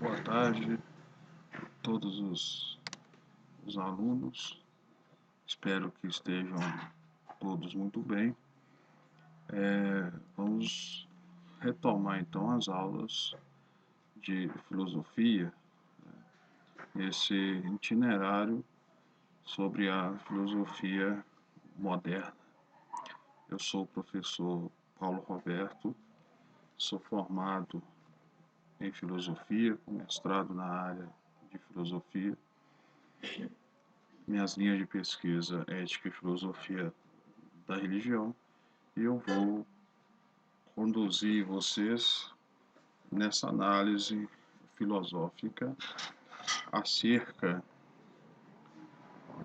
Boa tarde a todos os alunos. Espero que estejam todos muito bem. Vamos retomar então as aulas de filosofia, esse itinerário sobre a filosofia moderna. Eu sou o professor Paulo Roberto, sou formado em filosofia, com mestrado na área de filosofia. Minhas linhas de pesquisa, ética e filosofia da religião, e eu vou conduzir vocês nessa análise filosófica acerca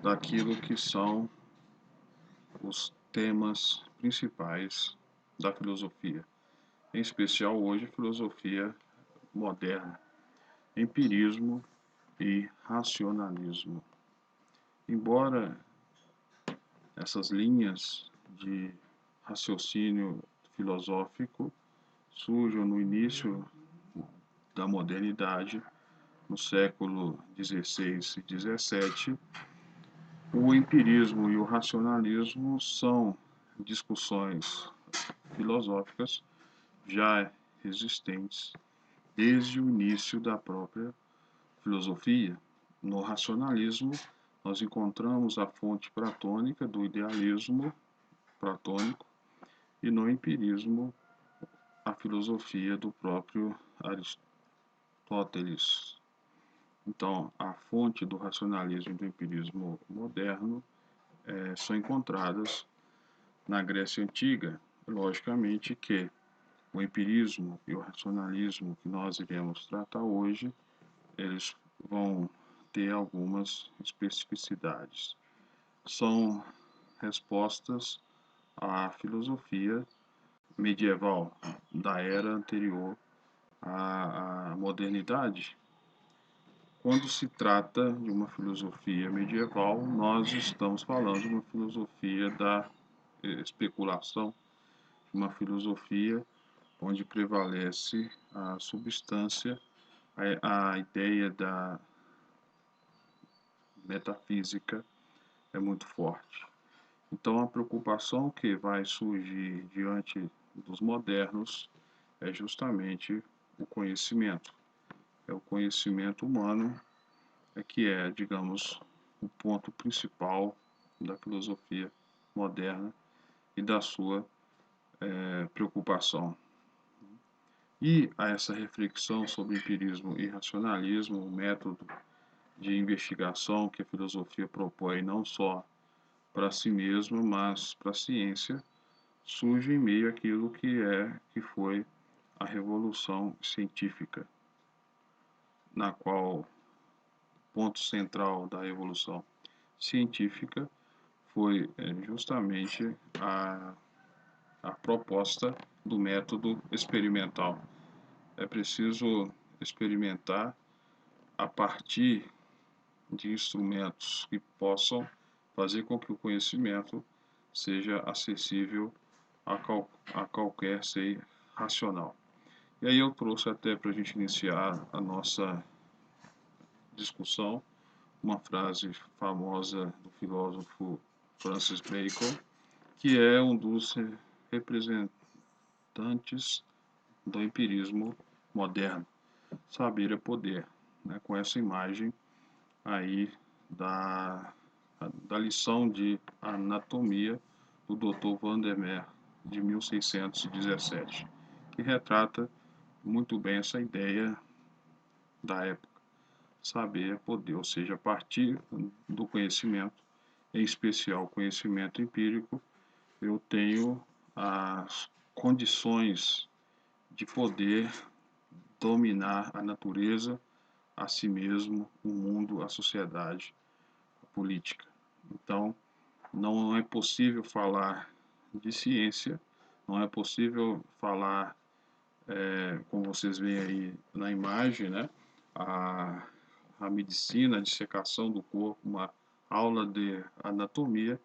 daquilo que são os temas principais da filosofia, em especial hoje filosofia moderna, empirismo e racionalismo. Embora essas linhas de raciocínio filosófico surjam no início da modernidade, no século XVI e XVII, o empirismo e o racionalismo são discussões filosóficas já existentes desde o início da própria filosofia. No racionalismo, nós encontramos a fonte platônica do idealismo platônico e no empirismo a filosofia do próprio Aristóteles. Então, a fonte do racionalismo e do empirismo moderno são encontradas na Grécia Antiga. Logicamente que o empirismo e o racionalismo que nós iremos tratar hoje, eles vão ter algumas especificidades. São respostas à filosofia medieval da era anterior à modernidade. Quando se trata de uma filosofia medieval, nós estamos falando de uma filosofia da especulação, uma filosofia onde prevalece a substância, a ideia da metafísica é muito forte. Então, a preocupação que vai surgir diante dos modernos é justamente o conhecimento. É o conhecimento humano que é, digamos, o ponto principal da filosofia moderna e da sua preocupação. E a essa reflexão sobre empirismo e racionalismo, o método de investigação que a filosofia propõe não só para si mesma, mas para a ciência, surge em meio àquilo que foi a revolução científica, na qual o ponto central da revolução científica foi justamente a proposta do método experimental. É preciso experimentar a partir de instrumentos que possam fazer com que o conhecimento seja acessível a qualquer ser racional. E aí eu trouxe até para a gente iniciar a nossa discussão uma frase famosa do filósofo Francis Bacon, que é um dos representantes do empirismo moderno. Saber é poder, né? Com essa imagem aí da lição de anatomia do Dr. Van der Meer, de 1617, que retrata muito bem essa ideia da época. Saber é poder, ou seja, a partir do conhecimento, em especial o conhecimento empírico, eu tenho as condições de poder dominar a natureza, a si mesmo, o mundo, a sociedade, a política. Então, não é possível falar de ciência, não é possível falar, como vocês veem aí na imagem, né, a medicina, a dissecação do corpo, uma aula de anatomia,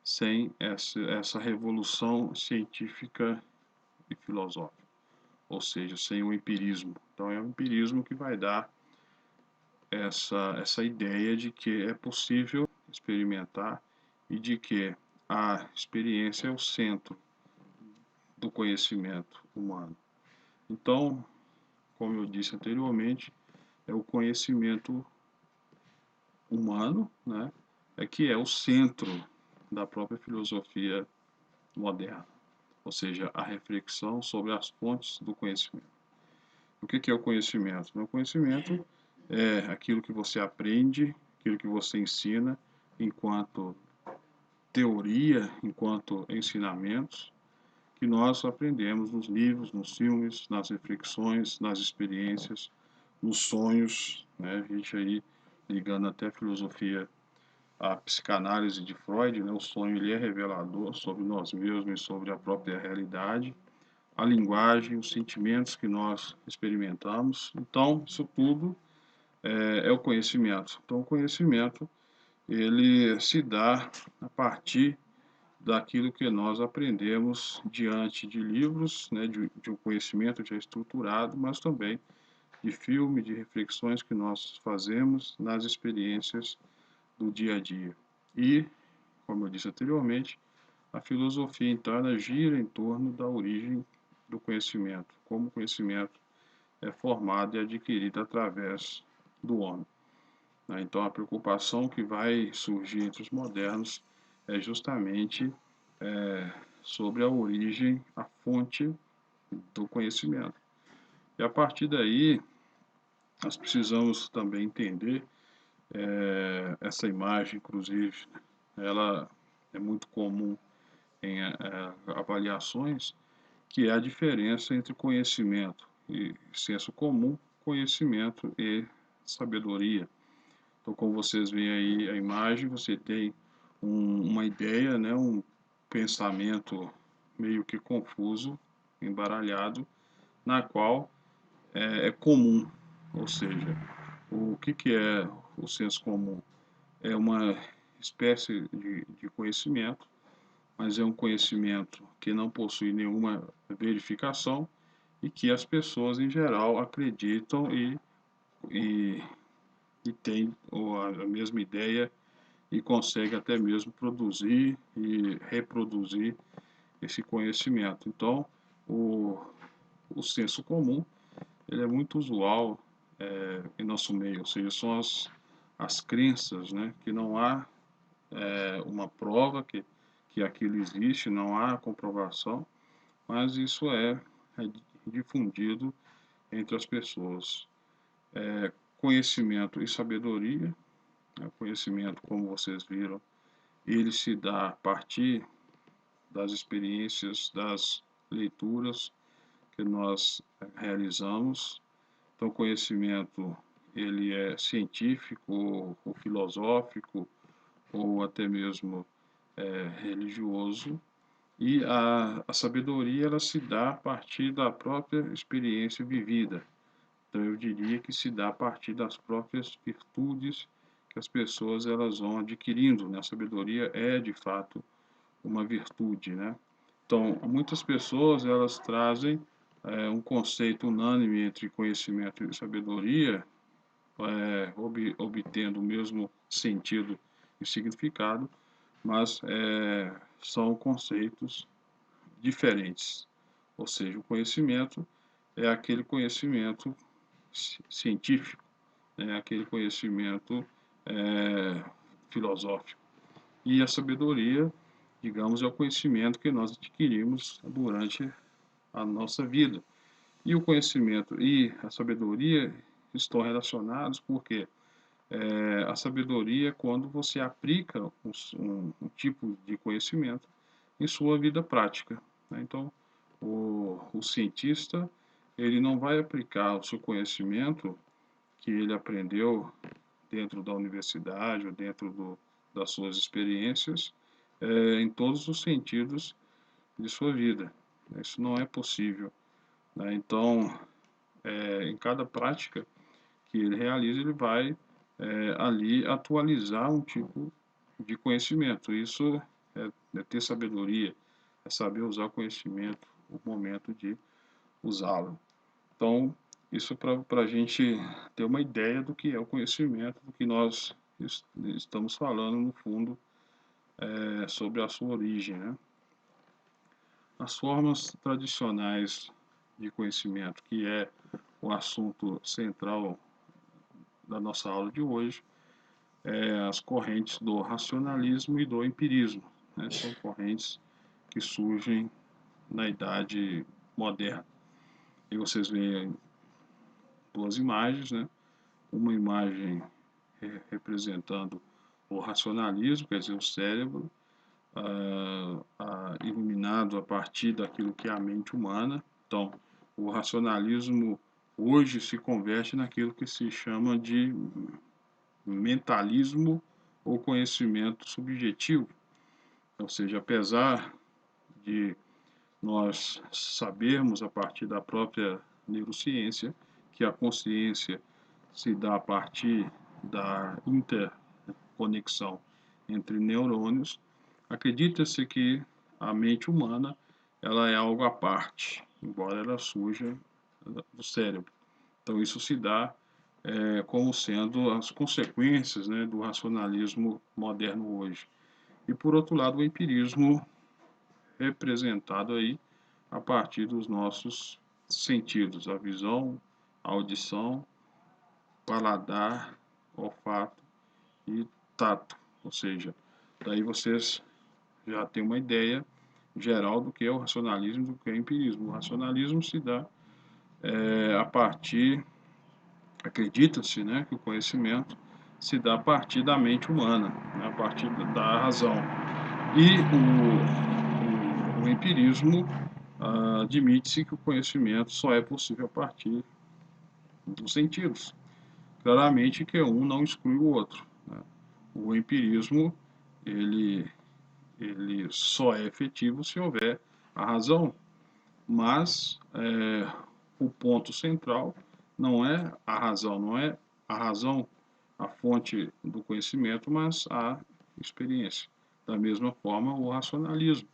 sem essa revolução científica e filosófica. ou seja, sem o empirismo. Então é o empirismo que vai dar essa ideia de que é possível experimentar e de que a experiência é o centro do conhecimento humano. Então, como eu disse anteriormente, é o conhecimento humano, né, que é o centro da própria filosofia moderna, ou seja, a reflexão sobre as fontes do conhecimento. O que é o conhecimento? O conhecimento é aquilo que você aprende, aquilo que você ensina enquanto teoria, enquanto ensinamentos, que nós aprendemos nos livros, nos filmes, nas reflexões, nas experiências, nos sonhos, né? A gente aí ligando até a filosofia, a psicanálise de Freud, né? O sonho ele é revelador sobre nós mesmos e sobre a própria realidade, a linguagem, os sentimentos que nós experimentamos. Então, isso tudo é o conhecimento. Então, o conhecimento ele se dá a partir daquilo que nós aprendemos diante de livros, né, de um conhecimento já estruturado, mas também de filme, de reflexões que nós fazemos nas experiências do dia a dia. E, como eu disse anteriormente, a filosofia interna gira em torno da origem do conhecimento, como o conhecimento é formado e adquirido através do homem. Então, a preocupação que vai surgir entre os modernos é justamente sobre a origem, a fonte do conhecimento. E a partir daí, nós precisamos também entender essa imagem, inclusive, ela é muito comum em avaliações, que é a diferença entre conhecimento e senso comum, conhecimento e sabedoria. Então, como vocês veem aí a imagem, você tem uma ideia, né, um pensamento meio que confuso, embaralhado, na qual é comum, ou seja, o que é o senso comum? É uma espécie de conhecimento, mas é um conhecimento que não possui nenhuma verificação e que as pessoas em geral acreditam e, e têm a mesma ideia e consegue até mesmo produzir e reproduzir esse conhecimento. Então, o, o senso comum ele é muito usual em nosso meio, ou seja, são as crenças, né, que não há uma prova que aquilo existe, não há comprovação, mas isso é difundido entre as pessoas. Conhecimento e sabedoria, né, conhecimento, como vocês viram, ele se dá a partir das experiências, das leituras que nós realizamos. Então, o conhecimento ele é científico, ou filosófico, ou até mesmo religioso, e a sabedoria ela se dá a partir da própria experiência vivida. Então, eu diria que se dá a partir das próprias virtudes que as pessoas elas vão adquirindo, né? A sabedoria é, de fato, uma virtude, né? Então, muitas pessoas elas trazem um conceito unânime entre conhecimento e sabedoria, obtendo o mesmo sentido e significado, mas são conceitos diferentes. Ou seja, o conhecimento é aquele conhecimento científico, né? Aquele conhecimento filosófico. E a sabedoria, digamos, é o conhecimento que nós adquirimos durante a nossa vida. E o conhecimento e a sabedoria estão relacionados porque a sabedoria é quando você aplica um tipo de conhecimento em sua vida prática, né? Então, o cientista ele não vai aplicar o seu conhecimento que ele aprendeu dentro da universidade ou dentro das suas experiências em todos os sentidos de sua vida. Isso não é possível, né? Então, em cada prática que ele realiza, ele vai ali atualizar um tipo de conhecimento. Isso é ter sabedoria, é saber usar o conhecimento, o momento de usá-lo. Então, isso para a gente ter uma ideia do que é o conhecimento, do que nós estamos falando, no fundo, sobre a sua origem, né? As formas tradicionais de conhecimento, que é o assunto central da nossa aula de hoje, as correntes do racionalismo e do empirismo, né? São correntes que surgem na Idade Moderna. E vocês veem duas imagens, né? Uma imagem representando o racionalismo, quer dizer, o cérebro, iluminado a partir daquilo que é a mente humana. Então, o racionalismo hoje se converte naquilo que se chama de mentalismo ou conhecimento subjetivo. Ou seja, apesar de nós sabermos a partir da própria neurociência que a consciência se dá a partir da interconexão entre neurônios, acredita-se que a mente humana ela é algo à parte, embora ela surja do cérebro. Então isso se dá como sendo as consequências, né, do racionalismo moderno hoje. E por outro lado, o empirismo representado aí a partir dos nossos sentidos, a visão, a audição, paladar, olfato e tato. Ou seja, daí vocês já têm uma ideia geral do que é o racionalismo e do que é o empirismo. O racionalismo se dá a partir, acredita-se, né, que o conhecimento se dá a partir da mente humana, né, a partir da razão. E o empirismo admite-se que o conhecimento só é possível a partir dos sentidos. Claramente que um não exclui o outro, né? O empirismo, ele, ele só é efetivo se houver a razão, mas o ponto central não é a razão, não é a razão a fonte do conhecimento, mas a experiência. Da mesma forma, o racionalismo,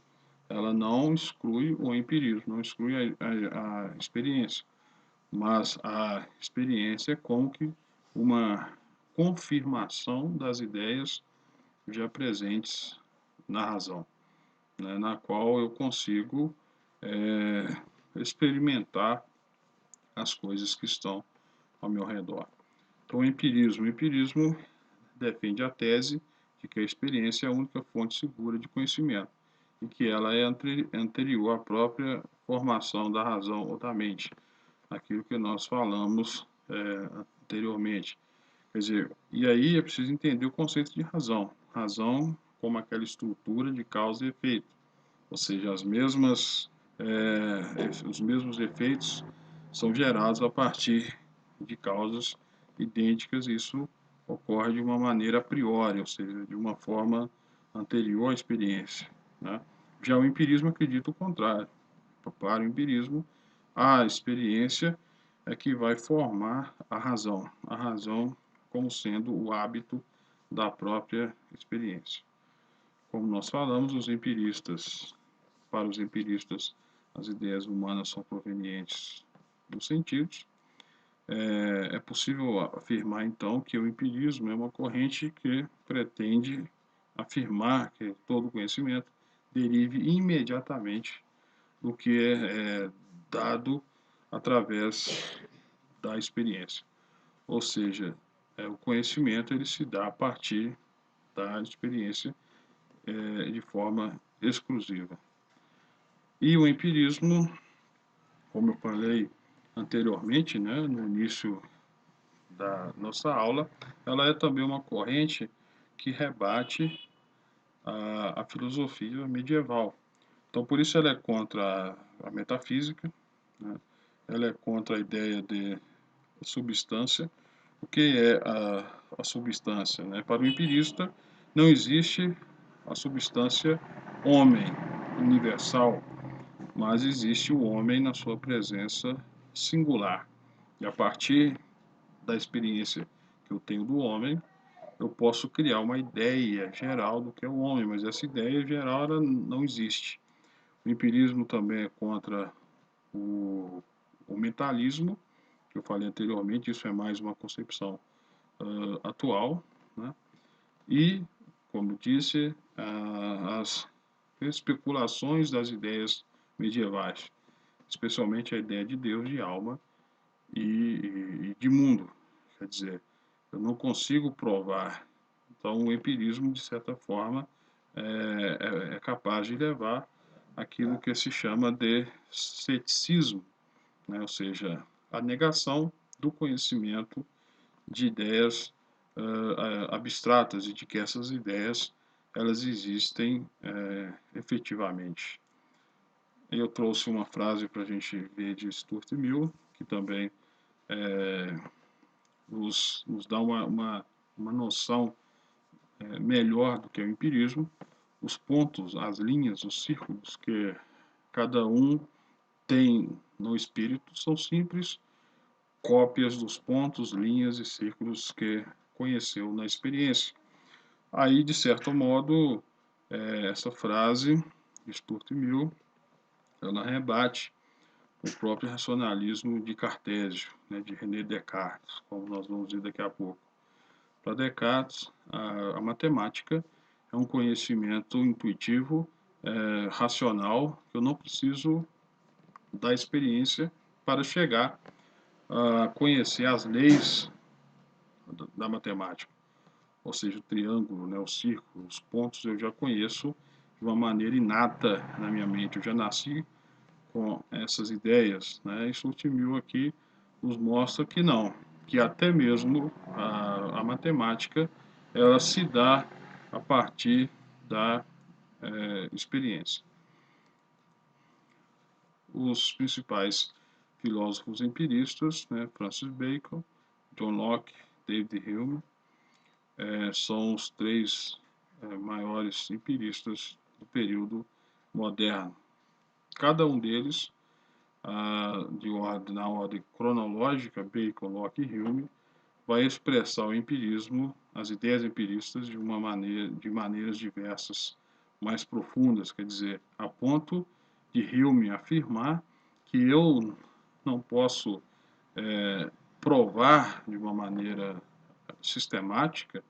ela não exclui o empirismo, não exclui a experiência, mas a experiência é como que uma confirmação das ideias já presentes na razão, né, na qual eu consigo experimentar as coisas que estão ao meu redor. Então, o empirismo defende a tese de que a experiência é a única fonte segura de conhecimento e que ela é anterior à própria formação da razão ou da mente, aquilo que nós falamos anteriormente. Quer dizer, e aí é preciso entender o conceito de razão. Razão como aquela estrutura de causa e efeito, ou seja, os mesmos efeitos são gerados a partir de causas idênticas, e isso ocorre de uma maneira a priori, ou seja, de uma forma anterior à experiência, né? Já o empirismo acredita o contrário. Para o empirismo, a experiência é que vai formar a razão como sendo o hábito da própria experiência. Como nós falamos, para os empiristas, as ideias humanas são provenientes dos sentidos. É possível afirmar, então, que o empirismo é uma corrente que pretende afirmar que todo conhecimento derive imediatamente do que é dado através da experiência. Ou seja, o conhecimento ele se dá a partir da experiência de forma exclusiva. E o empirismo, como eu falei anteriormente, né, no início da nossa aula, ela é também uma corrente que rebate a filosofia medieval. Então, por isso ela é contra a metafísica, né? Ela é contra a ideia de substância. O que é a substância, né? Para o empirista, não existe a substância homem universal, mas existe o homem na sua presença singular. E a partir da experiência que eu tenho do homem, eu posso criar uma ideia geral do que é o homem, mas essa ideia geral ela não existe. O empirismo também é contra o mentalismo, que eu falei anteriormente, isso é mais uma concepção atual, né? E, como disse, as especulações das ideias medievais, especialmente a ideia de Deus, de alma e de mundo. Quer dizer, eu não consigo provar. Então, o empirismo, de certa forma, é capaz de levar aquilo que se chama de ceticismo, né? Ou seja, a negação do conhecimento de ideias abstratas e de que essas ideias elas existem efetivamente. Eu trouxe uma frase para a gente ver de Stuart Mill, que também nos dá uma noção melhor do que é o empirismo. Os pontos, as linhas, os círculos que cada um tem no espírito são simples cópias dos pontos, linhas e círculos que conheceu na experiência. Aí, de certo modo, essa frase de Stuart Mill, ela rebate o próprio racionalismo de Cartésio, né, de René Descartes, como nós vamos ver daqui a pouco. Para Descartes, a matemática é um conhecimento intuitivo, racional, que eu não preciso da experiência para chegar a conhecer as leis da matemática. Ou seja, o triângulo, né, o círculo, os pontos eu já conheço de uma maneira inata na minha mente. Eu já nasci com essas ideias, né? E Mill aqui nos mostra que não, que até mesmo a matemática ela se dá a partir da experiência. Os principais filósofos empiristas, né, Francis Bacon, John Locke, David Hume, são os três maiores empiristas do período moderno. Cada um deles, na ordem cronológica, Bacon, Locke e Hume, vai expressar o empirismo, as ideias empiristas, de maneiras diversas, mais profundas, quer dizer, a ponto de Hume afirmar que eu não posso provar de uma maneira sistemática,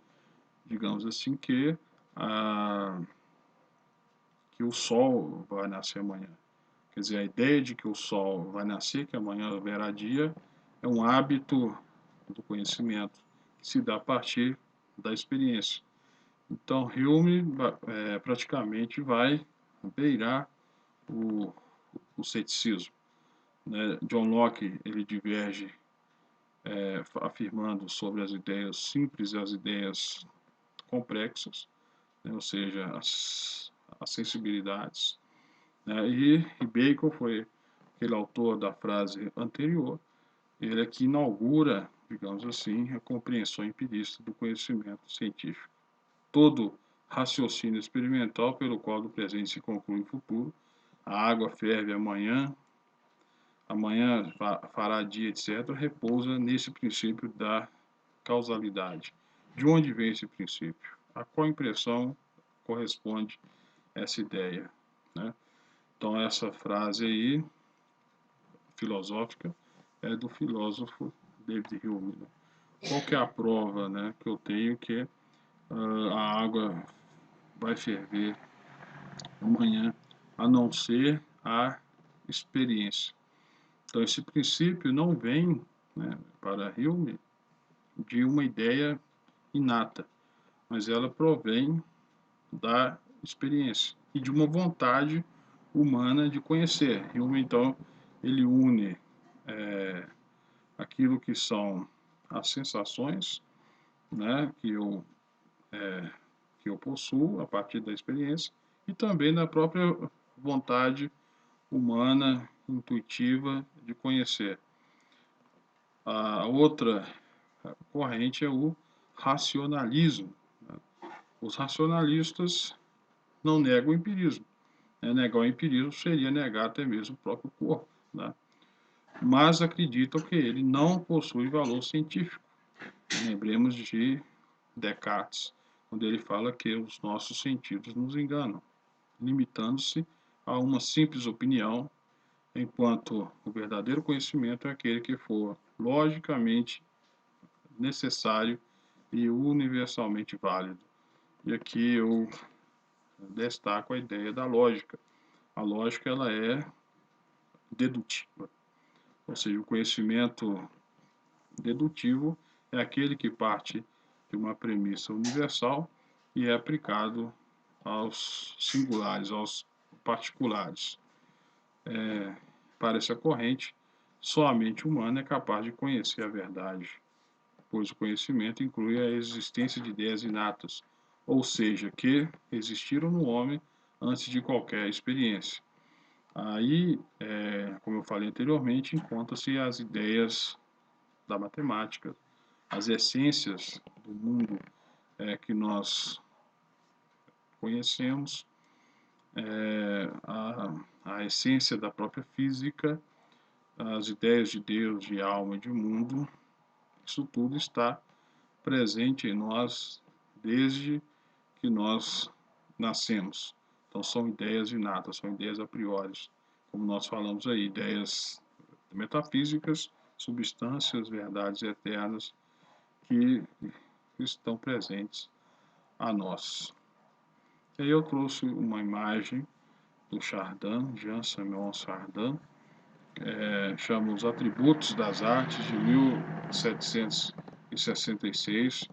digamos assim, que o Sol vai nascer amanhã. Quer dizer, a ideia de que o Sol vai nascer, que amanhã haverá dia, é um hábito do conhecimento que se dá a partir da experiência. Então, Hume praticamente vai beirar o ceticismo, né? John Locke ele diverge afirmando sobre as ideias simples e as ideias complexas, né? Ou seja, as sensibilidades. Né? E Bacon foi aquele autor da frase anterior, ele é que inaugura, digamos assim, a compreensão empirista do conhecimento científico. Todo raciocínio experimental pelo qual do presente se conclui o futuro, a água ferve amanhã fará dia, etc., repousa nesse princípio da causalidade. De onde vem esse princípio? A qual impressão corresponde essa ideia? Né? Então, essa frase aí, filosófica, é do filósofo David Hume. Qual que é a prova, né, que eu tenho que a água vai ferver amanhã, a não ser a experiência? Então, esse princípio não vem, né, para Hume de uma ideia inata, mas ela provém da experiência e de uma vontade humana de conhecer. Hume, então, ele une aquilo que são as sensações, né, que eu possuo a partir da experiência e também da própria vontade humana, intuitiva de conhecer. A outra corrente é o racionalismo. Os racionalistas não negam o empirismo. Negar o empirismo seria negar até mesmo o próprio corpo, né? Mas acreditam que ele não possui valor científico. Lembremos de Descartes, quando ele fala que os nossos sentidos nos enganam, limitando-se a uma simples opinião enquanto o verdadeiro conhecimento é aquele que for logicamente necessário e universalmente válido. E aqui eu destaco a ideia da lógica. A lógica ela é dedutiva, ou seja, o conhecimento dedutivo é aquele que parte de uma premissa universal e é aplicado aos singulares, aos particulares. Para essa corrente, só a mente humana é capaz de conhecer a verdade, pois o conhecimento inclui a existência de ideias inatas, ou seja, que existiram no homem antes de qualquer experiência. Aí, como eu falei anteriormente, encontram-se as ideias da matemática, as essências do mundo que nós conhecemos, a essência da própria física, as ideias de Deus, de alma e de mundo, isso tudo está presente em nós desde que nós nascemos. Então são ideias inatas, são ideias a priori, como nós falamos aí, ideias metafísicas, substâncias, verdades eternas que estão presentes a nós. E aí eu trouxe uma imagem do Chardin, Jean-Samuel Chardin, chama Os Atributos das Artes, de 1766,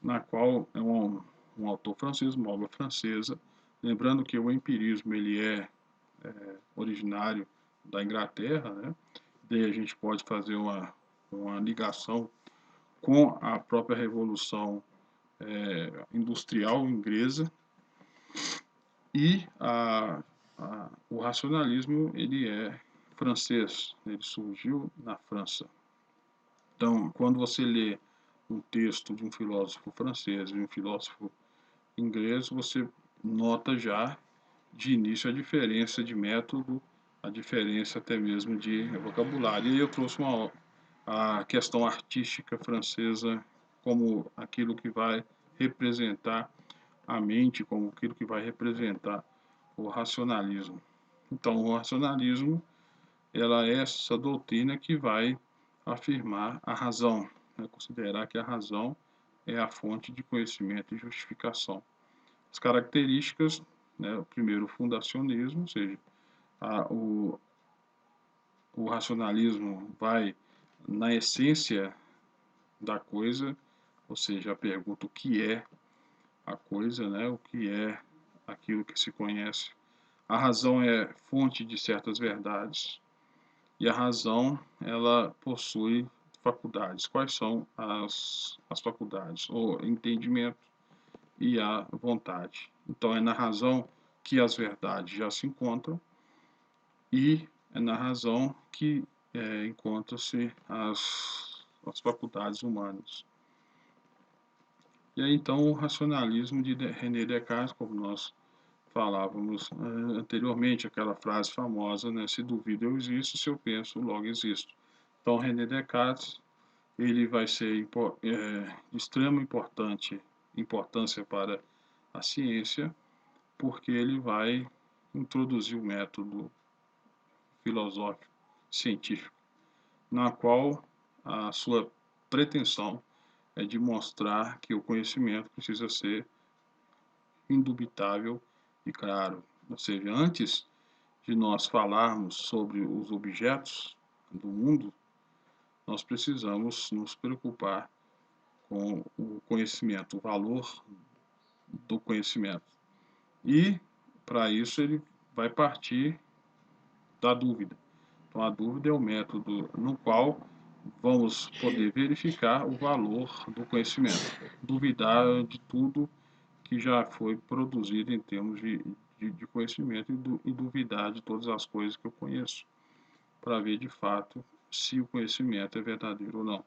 na qual é um autor francês, uma obra francesa, lembrando que o empirismo ele é originário da Inglaterra, né? Daí a gente pode fazer uma ligação com a própria Revolução Industrial Inglesa, e o racionalismo ele é francês, ele surgiu na França. Então, quando você lê um texto de um filósofo francês e um filósofo inglês, você nota já de início a diferença de método, a diferença até mesmo de vocabulário. E eu trouxe a questão artística francesa como aquilo que vai representar a mente, como aquilo que vai representar o racionalismo. Então, o racionalismo ela é essa doutrina que vai afirmar a razão, né? Considerar que a razão é a fonte de conhecimento e justificação. As características, né, o primeiro, o fundacionismo, ou seja, o racionalismo vai na essência da coisa, ou seja, a pergunta o que é a coisa, né, o que é aquilo que se conhece. A razão é fonte de certas verdades e a razão ela possui faculdades. Quais são as faculdades? O entendimento e a vontade. Então, é na razão que as verdades já se encontram e é na razão que encontram-se as faculdades humanas. E aí, então, o racionalismo de René Descartes, como nós falávamos anteriormente, aquela frase famosa, né? Se duvido eu existo, se eu penso, logo existo. Então, René Descartes, ele vai ser de extrema importância para a ciência, porque ele vai introduzir o método filosófico científico, na qual a sua pretensão é de mostrar que o conhecimento precisa ser indubitável e claro. Ou seja, antes de nós falarmos sobre os objetos do mundo, nós precisamos nos preocupar com o conhecimento, o valor do conhecimento. E, para isso, ele vai partir da dúvida. Então, a dúvida é o método no qual vamos poder verificar o valor do conhecimento, duvidar de tudo que já foi produzido em termos de conhecimento e duvidar de todas as coisas que eu conheço, para ver de fato se o conhecimento é verdadeiro ou não.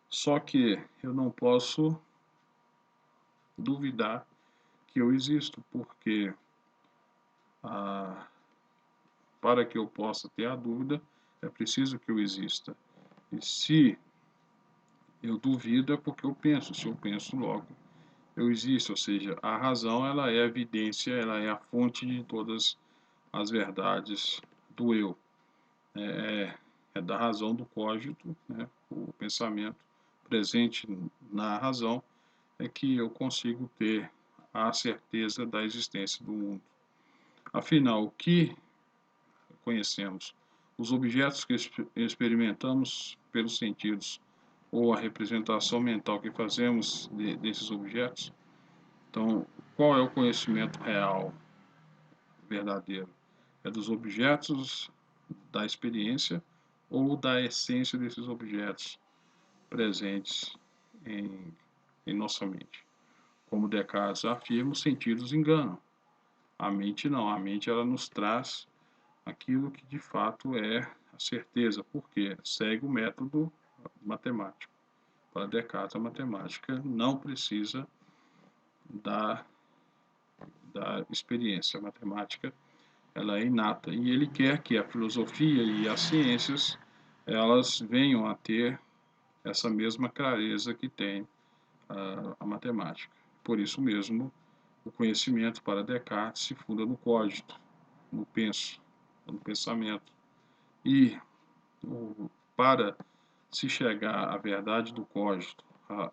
Só que eu não posso duvidar que eu existo, porque para que eu possa ter a dúvida, é preciso que eu exista. E se eu duvido, é porque eu penso. Se eu penso, logo eu existo. Ou seja, a razão ela é a evidência, ela é a fonte de todas as verdades do eu. é da razão do cogito, né? O pensamento presente na razão é que eu consigo ter a certeza da existência do mundo. Afinal, o que conhecemos? Os objetos que experimentamos pelos sentidos ou a representação mental que fazemos desses objetos. Então, qual é o conhecimento real, verdadeiro? É dos objetos, da experiência ou da essência desses objetos presentes em nossa mente? Como Descartes afirma, os sentidos enganam. A mente não, a mente ela nos traz aquilo que de fato é a certeza, porque segue o método matemático. Para Descartes, a matemática não precisa da experiência. A matemática ela é inata e ele quer que a filosofia e as ciências elas venham a ter essa mesma clareza que tem a matemática. Por isso mesmo, o conhecimento para Descartes se funda no cogito, no penso, no pensamento. E para se chegar à verdade do cogito,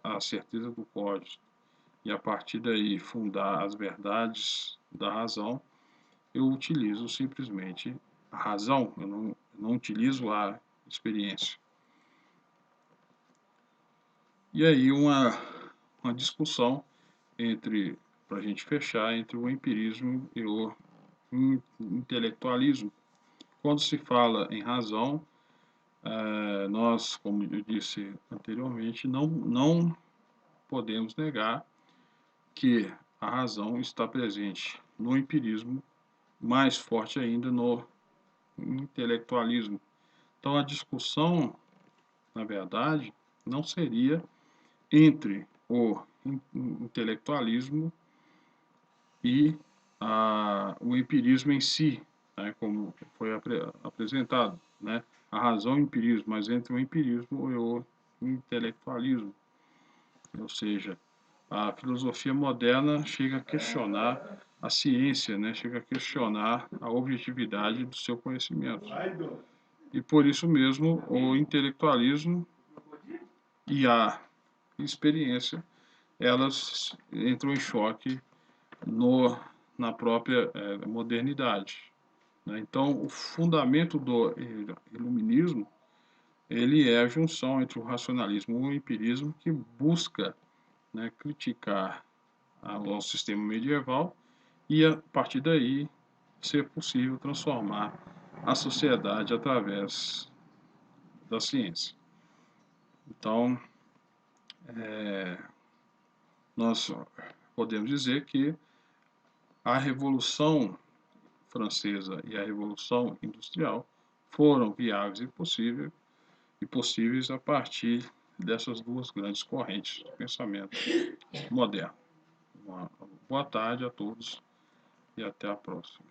à certeza do cogito, e a partir daí fundar as verdades da razão, eu utilizo simplesmente a razão, eu não utilizo a experiência. E aí uma discussão para a gente fechar, entre o empirismo e o intelectualismo. Quando se fala em razão, nós, como eu disse anteriormente, não podemos negar que a razão está presente no empirismo, mais forte ainda no intelectualismo. Então, a discussão, na verdade, não seria entre o intelectualismo e o empirismo em si, né, como foi apresentado, né, a razão e o empirismo, mas entre o empirismo e o intelectualismo. Ou seja, a filosofia moderna chega a questionar a ciência, né, chega a questionar a objetividade do seu conhecimento. E por isso mesmo o intelectualismo e a experiência, elas entram em choque na própria modernidade. Né? Então, o fundamento do iluminismo ele é a junção entre o racionalismo e o empirismo que busca, né, criticar ao sistema medieval e, a partir daí, ser possível transformar a sociedade através da ciência. Então, nós podemos dizer que a Revolução Francesa e a Revolução Industrial foram viáveis e possíveis a partir dessas duas grandes correntes de pensamento moderno. Uma boa tarde a todos e até a próxima.